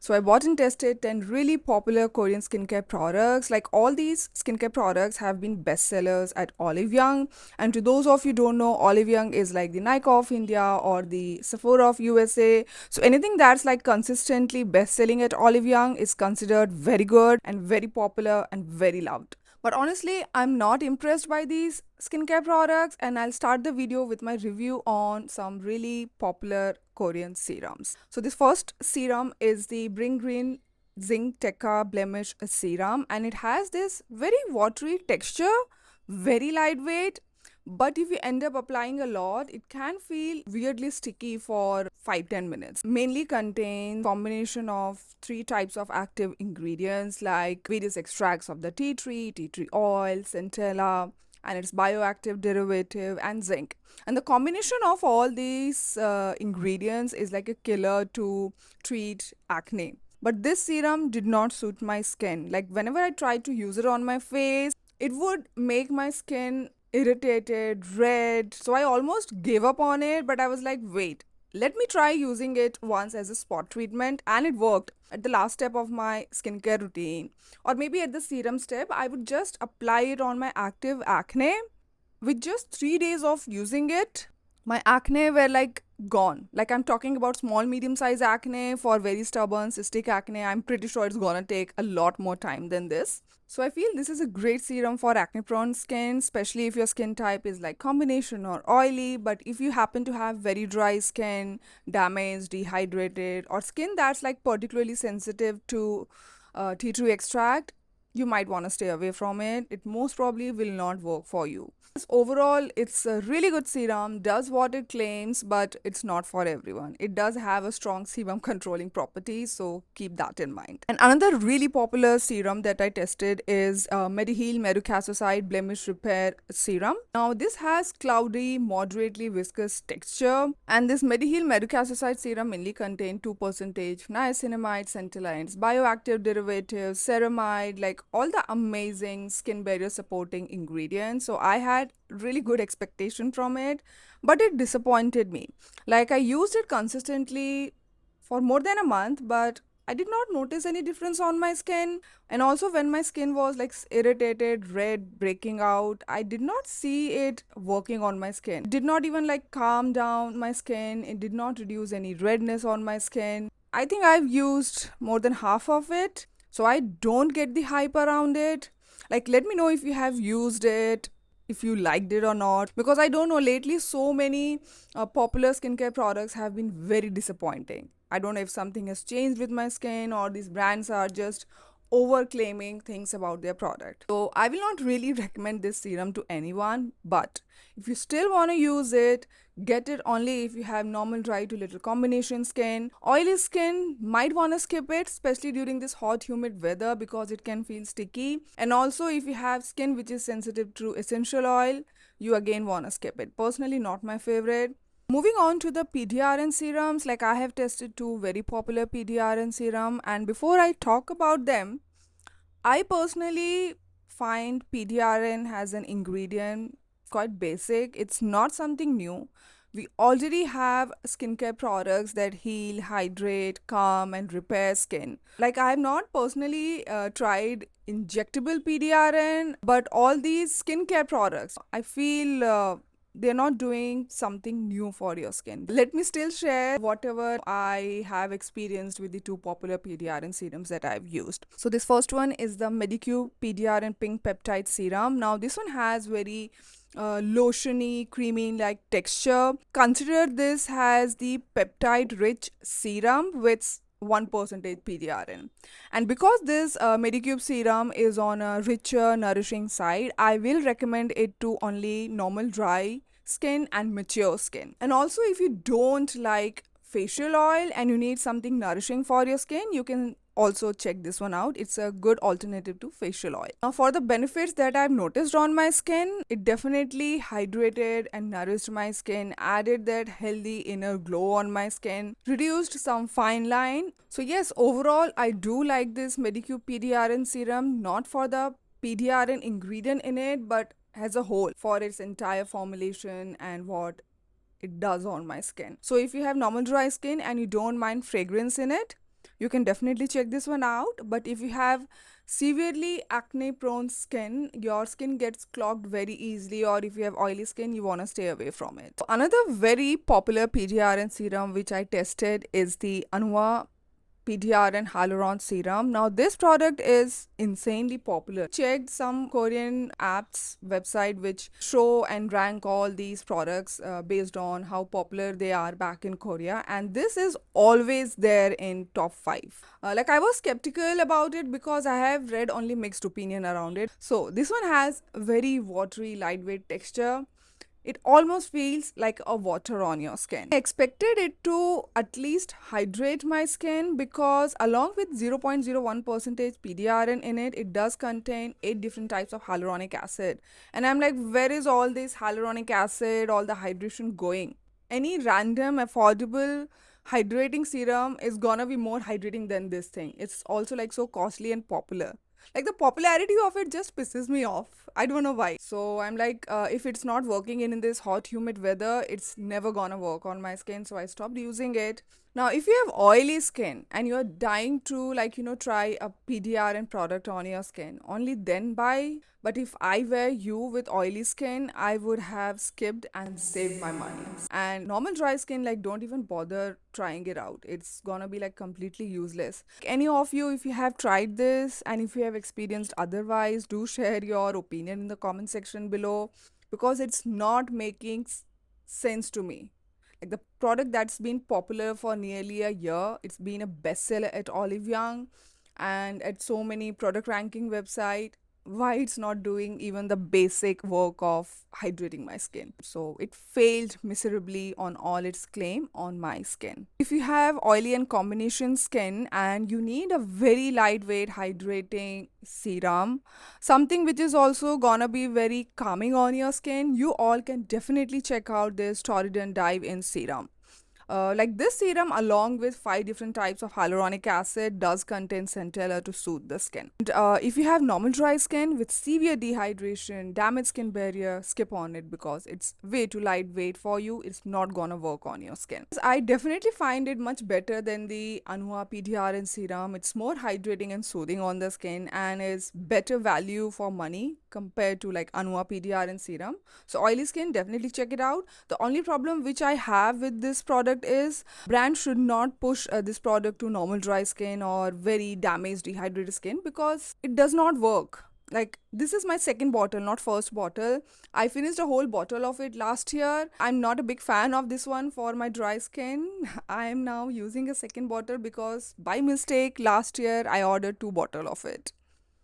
So I bought and tested 10 really popular Korean skincare products. Like all these skincare products have been bestsellers at Olive Young. And to those of you who don't know, Olive Young is like the Nike of India or the Sephora of USA. So anything that's like consistently best-selling at Olive Young is considered very good and very popular and very loved. But honestly, I'm not impressed by these skincare products, and I'll start the video with my review on some really popular Korean serums. So, this first serum is the Bring Green Zinc Tekka Blemish Serum, and it has this very watery texture, very lightweight, but if you end up applying a lot, it can feel weirdly sticky for 5-10 minutes. Mainly contains combination of three types of active ingredients like various extracts of the tea tree oil, centella, and its bioactive derivative and zinc. And the combination of all these ingredients is like a killer to treat acne. But this serum did not suit my skin. Like whenever I tried to use it on my face, it would make my skin irritated, red. So I almost gave up on it, but I was like, wait, let me try using it once as a spot treatment, and it worked. At the last step of my skincare routine, or maybe at the serum step, I would just apply it on my active acne. With just 3 days of using it, my acne were like gone. Like I'm talking about small, medium size acne. For very stubborn cystic acne, I'm pretty sure it's gonna take a lot more time than this. So I feel this is a great serum for acne prone skin, especially if your skin type is like combination or oily. But if you happen to have very dry skin, damaged, dehydrated, or skin that's like particularly sensitive to tea tree extract, you might want to stay away from it. It most probably will not work for you. Overall, it's a really good serum, does what it claims, but it's not for everyone. It does have a strong sebum controlling property, so keep that in mind. And another really popular serum that I tested is Mediheal Merucacicide Blemish Repair Serum. Now, this has cloudy, moderately viscous texture, and this Mediheal Merucacicide serum mainly contains 2% niacinamide, centellines, bioactive derivatives, ceramide, like all the amazing skin barrier supporting ingredients. So I had really good expectation from it, but it disappointed me. Like I used it consistently for more than a month, but I did not notice any difference on my skin. And also when my skin was like irritated, red, breaking out, I did not see it working on my skin. It did not even like calm down my skin. It did not reduce any redness on my skin. I think I've used more than half of it, so I don't get the hype around it. Like let me know if you have used it, if you liked it or not, because I don't know, lately so many popular skincare products have been very disappointing. I don't know if something has changed with my skin or these brands are just over claiming things about their product. So I will not really recommend this serum to anyone, but if you still want to use it, get it only if you have normal dry to little combination skin. Oily skin might want to skip it, especially during this hot humid weather, because it can feel sticky. And also if you have skin which is sensitive to essential oil, you again want to skip it. Personally, not my favorite. Moving on to the PDRN serums, like I have tested two very popular PDRN serum, and before I talk about them, I personally find PDRN has an ingredient quite basic. It's not something new. We already have skincare products that heal, hydrate, calm, and repair skin. Like, I have not personally tried injectable PDRN, but all these skincare products, I feel they're not doing something new for your skin. Let me still share whatever I have experienced with the two popular PDRN serums that I've used. So this first one is the Medicube PDRN Pink Peptide Serum. Now this one has very lotiony, creamy like texture. Consider this as the peptide rich serum with 1% PDRN. And because this Medicube serum is on a richer, nourishing side, I will recommend it to only normal dry skin and mature skin. And also, if you don't like facial oil and you need something nourishing for your skin, you can also check this one out. It's a good alternative to facial oil. Now, for the benefits that I've noticed on my skin, it definitely hydrated and nourished my skin, added that healthy inner glow on my skin, reduced some fine line. So yes, overall, I do like this Medicube PDRN serum, not for the PDRN ingredient in it, but as a whole for its entire formulation and what it does on my skin. So if you have normal dry skin and you don't mind fragrance in it, You can definitely check this one out. But if you have severely acne prone skin, your skin gets clogged very easily, or if you have oily skin, you want to stay away from it. Another very popular PDRN serum which I tested is the Anua PDR and Hyaluron Serum. Now, this product is insanely popular. Checked some Korean apps website which show and rank all these products based on how popular they are back in Korea, and this is always there in top 5. Like, I was skeptical about it because I have read only mixed opinion around it. So this one has very watery, lightweight texture. It almost feels like a water on your skin. I expected it to at least hydrate my skin because along with 0.01% PDRN in it, it does contain 8 different types of hyaluronic acid. And I'm like, where is all this hyaluronic acid, all the hydration going? Any random affordable hydrating serum is gonna be more hydrating than this thing. It's also like so costly and popular. Like the popularity of it just pisses me off. I don't know why. So I'm like, if it's not working in this hot, humid weather, it's never gonna work on my skin. So I stopped using it. Now, if you have oily skin and you're dying to, like, try a PDRN product on your skin, only then buy. But if I were you with oily skin, I would have skipped and saved my money. And normal dry skin, like, don't even bother trying it out. It's gonna be like completely useless. Any of you, if you have tried this and if you have experienced otherwise, do share your opinion in the comment section below because it's not making sense to me. Like the product that's been popular for nearly a year, it's been a bestseller at Olive Young and at so many product ranking website. Why it's not doing even the basic work of hydrating my skin? So it failed miserably on all its claim on my skin. If you have oily and combination skin and you need a very lightweight hydrating serum, something which is also gonna be very calming on your skin, you all can definitely check out this Torridon Dive In Serum. Like this serum, along with 5 different types of hyaluronic acid, does contain centella to soothe the skin. And, if you have normal dry skin with severe dehydration, damaged skin barrier, skip on it because it's way too lightweight for you. It's not gonna work on your skin. I definitely find it much better than the Anua PDRN serum. It's more hydrating and soothing on the skin and is better value for money compared to like Anua PDRN serum. So oily skin, definitely check it out. The only problem which I have with this product is brand should not push this product to normal dry skin or very damaged dehydrated skin because it does not work. Like this is my second bottle, not first bottle. I finished a whole bottle of it last year. I'm not a big fan of this one for my dry skin. I am now using a second bottle because by mistake last year I ordered 2 bottles of it.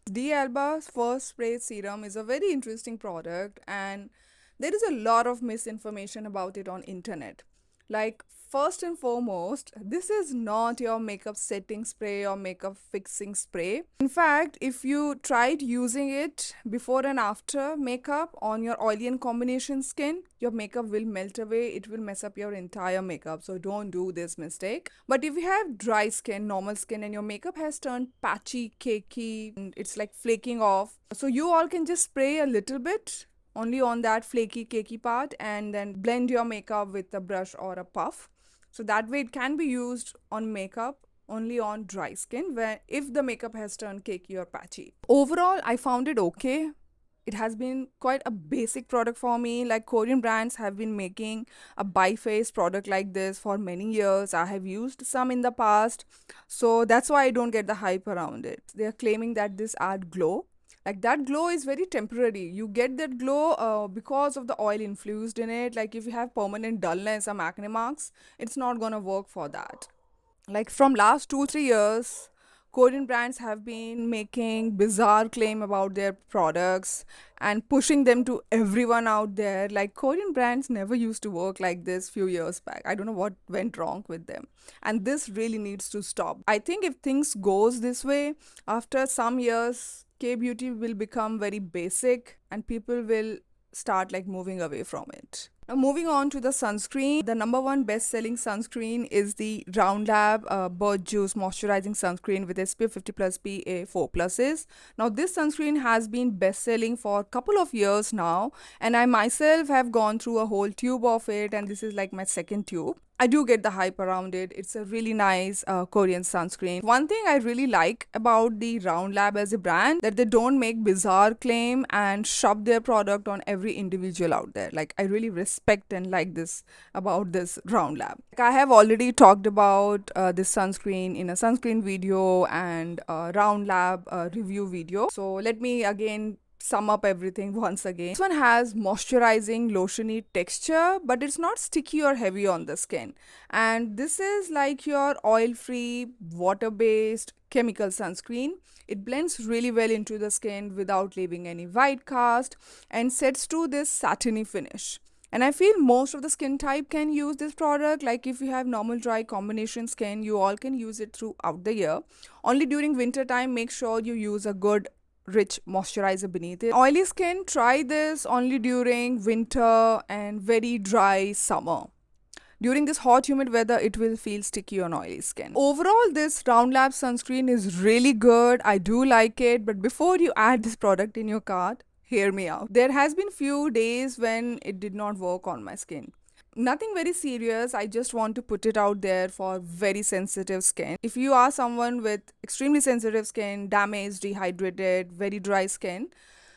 D'Alba's first spray serum is a very interesting product and there is a lot of misinformation about it on internet. Like first and foremost, this is not your makeup setting spray or makeup fixing spray. In fact, if you tried using it before and after makeup on your oily and combination skin, your makeup will melt away. It will mess up your entire makeup. So don't do this mistake. But if you have dry skin, normal skin, and your makeup has turned patchy, cakey, and it's like flaking off, so you all can just spray a little bit only on that flaky, cakey part and then blend your makeup with a brush or a puff. So that way it can be used on makeup only on dry skin where if the makeup has turned cakey or patchy. Overall, I found it okay. It has been quite a basic product for me. Like Korean brands have been making a bi-face product like this for many years. I have used some in the past. So that's why I don't get the hype around it. They are claiming that this add glow. Like that glow is very temporary. You get that glow because of the oil infused in it. Like if you have permanent dullness, some acne marks, it's not gonna work for that. Like from last 2 3 years, Korean brands have been making bizarre claim about their products and pushing them to everyone out there. Like Korean brands never used to work like this few years back. I don't know what went wrong with them. And this really needs to stop. I think if things goes this way, after some years, K-beauty will become very basic and people will start like moving away from it. Now moving on to the sunscreen, the number one best-selling sunscreen is the Round Lab Bird Juice Moisturizing Sunscreen with SPF 50 plus PA 4 pluses. Now this sunscreen has been best-selling for a couple of years now and I myself have gone through a whole tube of it and this is like my second tube. I do get the hype around it. It's a really nice Korean sunscreen. One thing I really like about the Round Lab as a brand, that they don't make bizarre claim and shove their product on every individual out there. Like, I really respect and like this about this Round Lab. Like, I have already talked about this sunscreen in a sunscreen video and Round Lab review video. So let me again sum up everything once again. This one has moisturizing lotiony texture, but it's not sticky or heavy on the skin. And this is like your oil-free, water-based chemical sunscreen. It blends really well into the skin without leaving any white cast and sets to this satiny finish. And I feel most of the skin type can use this product. Like if you have normal dry combination skin, you all can use it throughout the year. Only during winter time, make sure you use a good rich moisturizer beneath it. Oily skin, try this only during winter and very dry summer. During this hot humid weather, it will feel sticky on oily skin. Overall, this Round Lab sunscreen is really good. I do like it, but before you add this product in your cart, hear me out. There has been few days when it did not work on my skin. Nothing very serious. I just want to put it out there for very sensitive skin. If you are someone with extremely sensitive skin, damaged, dehydrated, very dry skin,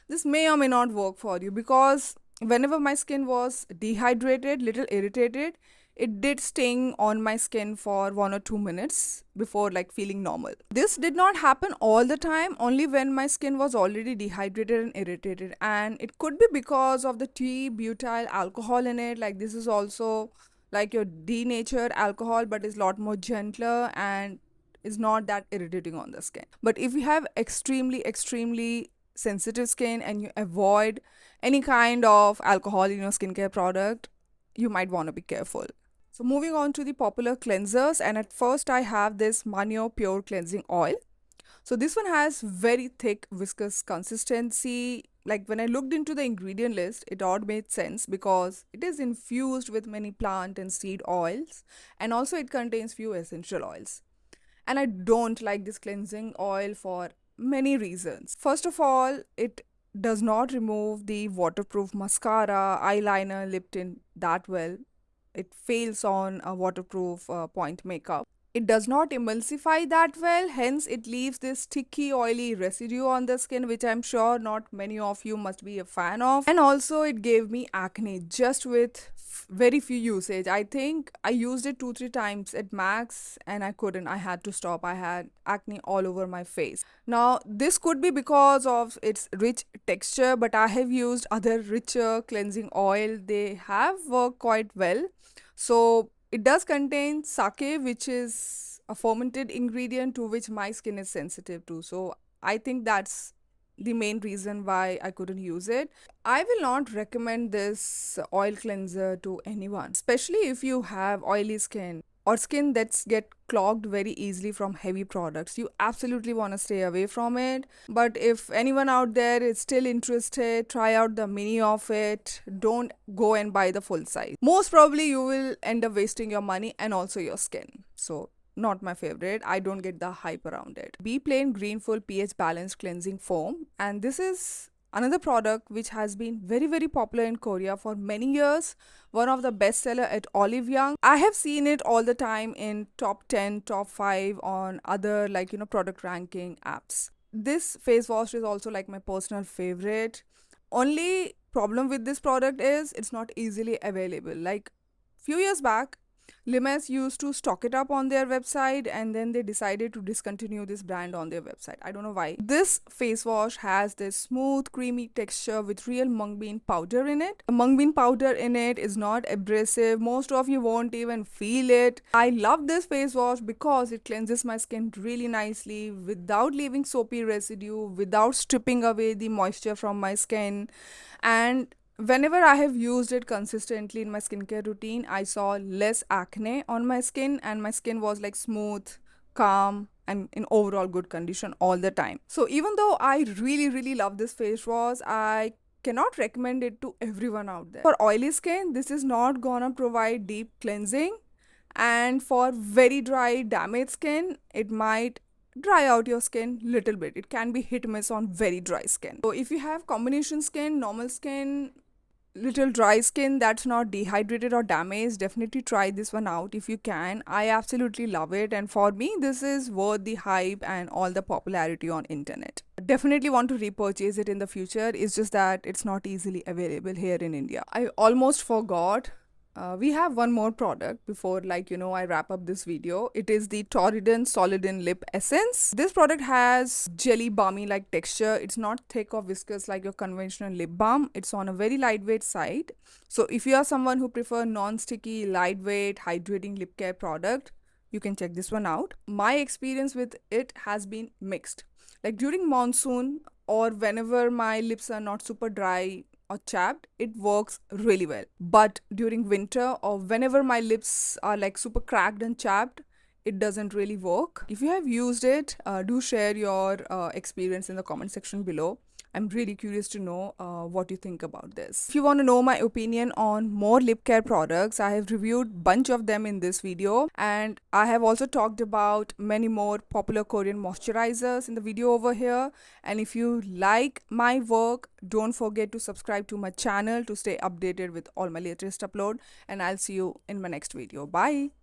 this may or may not work for you, because whenever my skin was dehydrated, little irritated, it did sting on my skin for 1 or 2 minutes before like feeling normal. This did not happen all the time, only when my skin was already dehydrated and irritated. And it could be because of the tea butyl alcohol in it. Like this is also like your denatured alcohol, but is a lot more gentler and is not that irritating on the skin. But if you have extremely sensitive skin and you avoid any kind of alcohol in your skincare product, you might want to be careful. So moving on to the popular cleansers, and at first I have this Manyo Pure Cleansing Oil. So this one has very thick viscous consistency. Like when I looked into the ingredient list, it all made sense because it is infused with many plant and seed oils, and also it contains few essential oils. And I don't like this cleansing oil for many reasons. First of all, it does not remove the waterproof mascara, eyeliner, lip tint that well. It fails on a waterproof point makeup. It does not emulsify that well, hence it leaves this sticky oily residue on the skin, which I'm sure not many of you must be a fan of. And also it gave me acne just with very few usage. I think I used it 2-3 times at max and I had to stop. I had acne all over my face. Now this could be because of its rich texture, but I have used other richer cleansing oil. They have worked quite well. So it does contain sake, which is a fermented ingredient to which my skin is sensitive to. So I think that's the main reason why I couldn't use it. I will not recommend this oil cleanser to anyone, especially if you have oily skin or skin that's get clogged very easily from heavy products. You absolutely want to stay away from it. But if anyone out there is still interested, try out the mini of it. Don't go and buy the full size. Most probably you will end up wasting your money and also your skin. So not my favorite. I don't get the hype around it. Be Plain Greenful pH Balanced Cleansing Foam, and this is another product which has been very popular in Korea for many years. One of the bestseller at Olive Young. I have seen it all the time in top 10, top 5 on other product ranking apps. This face wash is also like my personal favorite. Only problem with this product is it's not easily available. Like few years back, Limes used to stock it up on their website, and then they decided to discontinue this brand on their website. I don't know why. This face wash has this smooth, creamy texture with real mung bean powder in it. The mung bean powder in it is not abrasive. Most of you won't even feel it. I love this face wash because it cleanses my skin really nicely without leaving soapy residue, without stripping away the moisture from my skin. And whenever I have used it consistently in my skincare routine, I saw less acne on my skin, and my skin was like smooth, calm, and in overall good condition all the time. So even though I really love this face wash, I cannot recommend it to everyone out there. For oily skin, this is not gonna provide deep cleansing, and for very dry, damaged skin, it might dry out your skin little bit. It can be hit miss on very dry skin. So if you have combination skin, normal skin, little dry skin that's not dehydrated or damaged, definitely try this one out if you can. I absolutely love it, and for me this is worth the hype and all the popularity on internet. Definitely want to repurchase it in the future. It's just that it's not easily available here in India. I almost forgot, we have one more product before, I wrap up this video. It is the Torridon Solidin Lip Essence. This product has jelly balmy like texture. It's not thick or viscous like your conventional lip balm. It's on a very lightweight side. So if you are someone who prefer non-sticky, lightweight, hydrating lip care product, you can check this one out. My experience with it has been mixed. Like during monsoon or whenever my lips are not super dry or chapped, it works really well. But during winter or whenever my lips are like super cracked and chapped, it doesn't really work. If you have used it, do share your experience in the comment section below. I'm really curious to know what you think about this. If you want to know my opinion on more lip care products, I have reviewed bunch of them in this video, and I have also talked about many more popular Korean moisturizers in the video over here. And if you like my work, don't forget to subscribe to my channel to stay updated with all my latest upload, and I'll see you in my next video. Bye.